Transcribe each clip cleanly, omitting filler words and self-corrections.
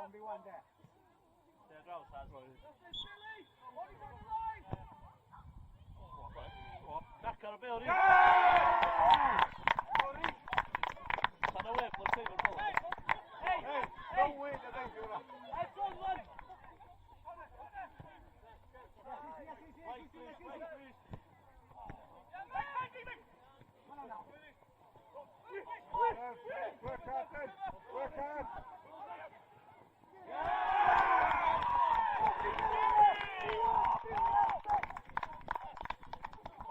1v1 there. There goes that. Back on the building. Stanna away från sidan. Hey, don't wait, I think you're right. Work hard, Ted. Work hard.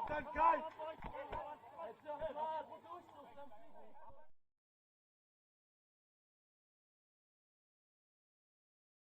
Stand, guys.